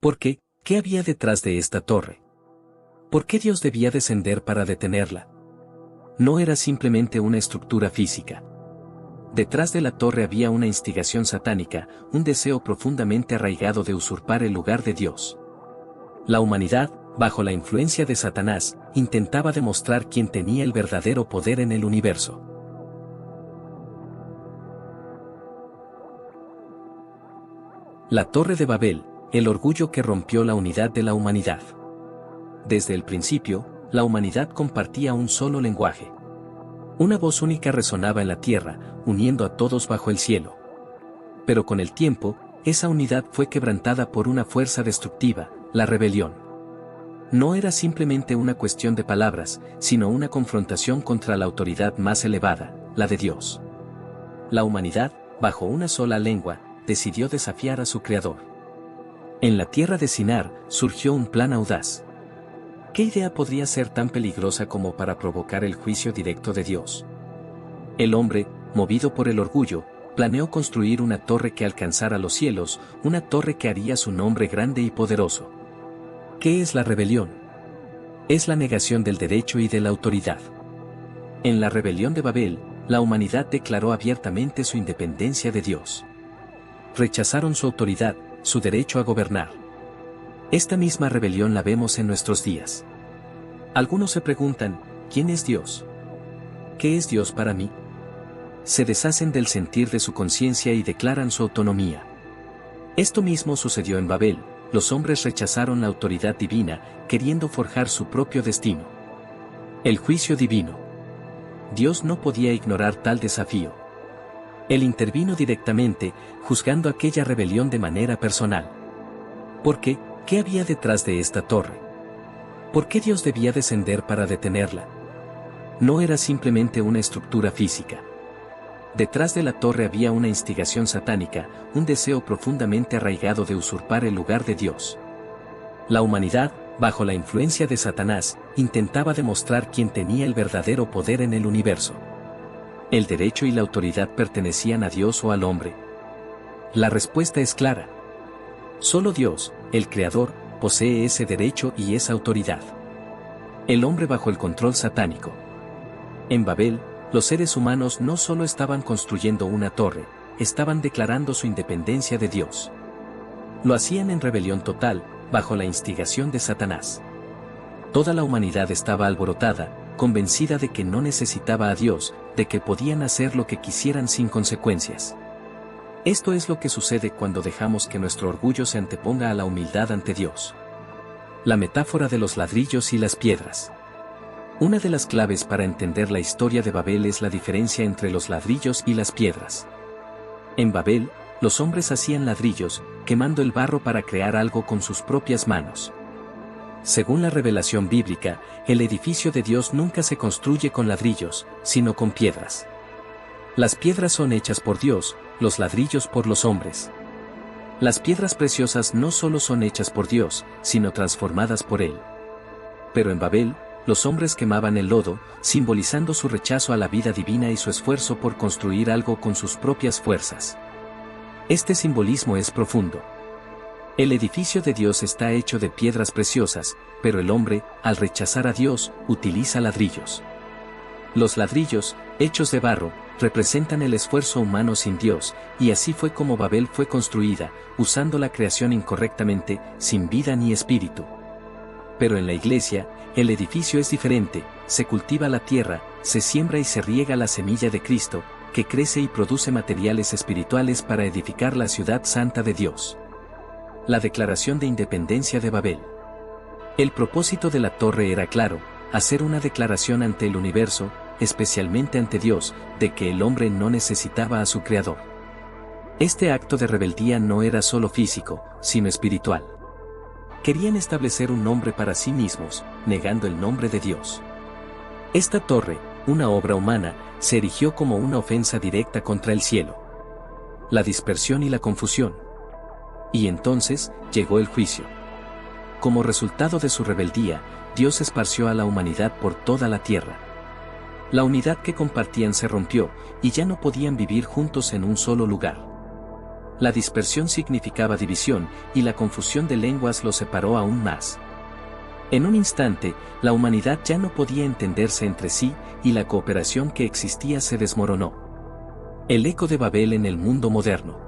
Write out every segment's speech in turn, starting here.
¿Por qué? ¿Qué había detrás de esta torre? ¿Por qué Dios debía descender para detenerla? No era simplemente una estructura física. Detrás de la torre había una instigación satánica, un deseo profundamente arraigado de usurpar el lugar de Dios. La humanidad, bajo la influencia de Satanás, intentaba demostrar quién tenía el verdadero poder en el universo. La Torre de Babel, el orgullo que rompió la unidad de la humanidad. Desde el principio, la humanidad compartía un solo lenguaje. Una voz única resonaba en la tierra, uniendo a todos bajo el cielo. Pero con el tiempo, esa unidad fue quebrantada por una fuerza destructiva, la rebelión. No era simplemente una cuestión de palabras, sino una confrontación contra la autoridad más elevada, la de Dios. La humanidad, bajo una sola lengua, decidió desafiar a su Creador. En la tierra de Sinar, surgió un plan audaz. ¿Qué idea podría ser tan peligrosa como para provocar el juicio directo de Dios? El hombre, movido por el orgullo, planeó construir una torre que alcanzara los cielos, una torre que haría su nombre grande y poderoso. ¿Qué es la rebelión? Es la negación del derecho y de la autoridad. En la rebelión de Babel, la humanidad declaró abiertamente su independencia de Dios. Rechazaron su autoridad, su derecho a gobernar. Esta misma rebelión la vemos en nuestros días. Algunos se preguntan, ¿quién es Dios? ¿Qué es Dios para mí? Se deshacen del sentir de su conciencia y declaran su autonomía. Esto mismo sucedió en Babel, los hombres rechazaron la autoridad divina, queriendo forjar su propio destino. El juicio divino. Dios no podía ignorar tal desafío. Él intervino directamente, juzgando aquella rebelión de manera personal. ¿Por qué? ¿Qué había detrás de esta torre? ¿Por qué Dios debía descender para detenerla? No era simplemente una estructura física. Detrás de la torre había una instigación satánica, un deseo profundamente arraigado de usurpar el lugar de Dios. La humanidad, bajo la influencia de Satanás, intentaba demostrar quién tenía el verdadero poder en el universo. ¿El derecho y la autoridad pertenecían a Dios o al hombre? La respuesta es clara. Solo Dios, el Creador, posee ese derecho y esa autoridad. El hombre bajo el control satánico. En Babel, los seres humanos no solo estaban construyendo una torre, estaban declarando su independencia de Dios. Lo hacían en rebelión total, bajo la instigación de Satanás. Toda la humanidad estaba alborotada, convencida de que no necesitaba a Dios, de que podían hacer lo que quisieran sin consecuencias. Esto es lo que sucede cuando dejamos que nuestro orgullo se anteponga a la humildad ante Dios. La metáfora de los ladrillos y las piedras. Una de las claves para entender la historia de Babel es la diferencia entre los ladrillos y las piedras. En Babel, los hombres hacían ladrillos, quemando el barro para crear algo con sus propias manos. Según la revelación bíblica, el edificio de Dios nunca se construye con ladrillos, sino con piedras. Las piedras son hechas por Dios, los ladrillos por los hombres. Las piedras preciosas no solo son hechas por Dios, sino transformadas por Él. Pero en Babel, los hombres quemaban el lodo, simbolizando su rechazo a la vida divina y su esfuerzo por construir algo con sus propias fuerzas. Este simbolismo es profundo. El edificio de Dios está hecho de piedras preciosas, pero el hombre, al rechazar a Dios, utiliza ladrillos. Los ladrillos, hechos de barro, representan el esfuerzo humano sin Dios, y así fue como Babel fue construida, usando la creación incorrectamente, sin vida ni espíritu. Pero en la iglesia, el edificio es diferente, se cultiva la tierra, se siembra y se riega la semilla de Cristo, que crece y produce materiales espirituales para edificar la ciudad santa de Dios. La declaración de independencia de Babel. El propósito de la torre era claro, hacer una declaración ante el universo, especialmente ante Dios, de que el hombre no necesitaba a su Creador. Este acto de rebeldía no era solo físico, sino espiritual. Querían establecer un nombre para sí mismos, negando el nombre de Dios. Esta torre, una obra humana, se erigió como una ofensa directa contra el cielo. La dispersión y la confusión. Y entonces, llegó el juicio. Como resultado de su rebeldía, Dios esparció a la humanidad por toda la tierra. La unidad que compartían se rompió, y ya no podían vivir juntos en un solo lugar. La dispersión significaba división, y la confusión de lenguas lo separó aún más. En un instante, la humanidad ya no podía entenderse entre sí, y la cooperación que existía se desmoronó. El eco de Babel en el mundo moderno.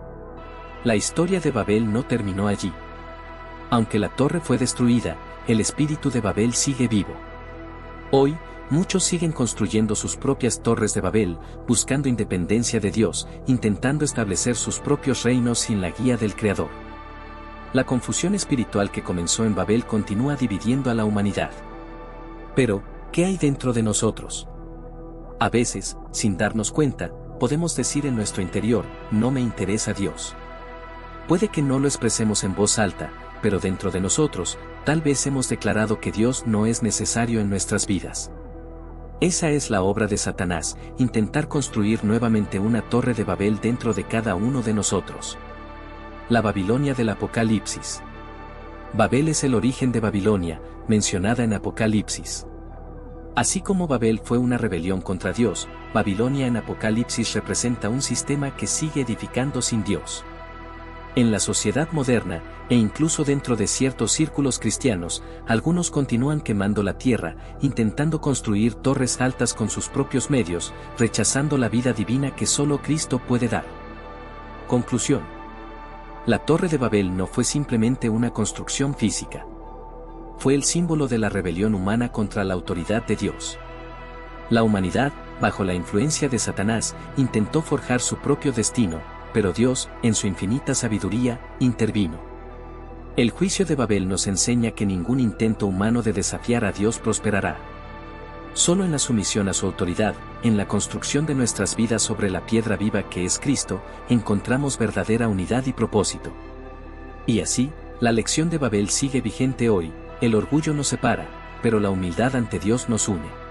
La historia de Babel no terminó allí. Aunque la torre fue destruida, el espíritu de Babel sigue vivo. Hoy, muchos siguen construyendo sus propias torres de Babel, buscando independencia de Dios, intentando establecer sus propios reinos sin la guía del Creador. La confusión espiritual que comenzó en Babel continúa dividiendo a la humanidad. Pero, ¿qué hay dentro de nosotros? A veces, sin darnos cuenta, podemos decir en nuestro interior, no me interesa Dios. Puede que no lo expresemos en voz alta, pero dentro de nosotros, tal vez hemos declarado que Dios no es necesario en nuestras vidas. Esa es la obra de Satanás, intentar construir nuevamente una torre de Babel dentro de cada uno de nosotros. La Babilonia del Apocalipsis. Babel es el origen de Babilonia, mencionada en Apocalipsis. Así como Babel fue una rebelión contra Dios, Babilonia en Apocalipsis representa un sistema que sigue edificando sin Dios. En la sociedad moderna, e incluso dentro de ciertos círculos cristianos, algunos continúan quemando la tierra, intentando construir torres altas con sus propios medios, rechazando la vida divina que solo Cristo puede dar. Conclusión. La Torre de Babel no fue simplemente una construcción física. Fue el símbolo de la rebelión humana contra la autoridad de Dios. La humanidad, bajo la influencia de Satanás, intentó forjar su propio destino, pero Dios, en su infinita sabiduría, intervino. El juicio de Babel nos enseña que ningún intento humano de desafiar a Dios prosperará. Solo en la sumisión a su autoridad, en la construcción de nuestras vidas sobre la piedra viva que es Cristo, encontramos verdadera unidad y propósito. Y así, la lección de Babel sigue vigente hoy, el orgullo nos separa, pero la humildad ante Dios nos une.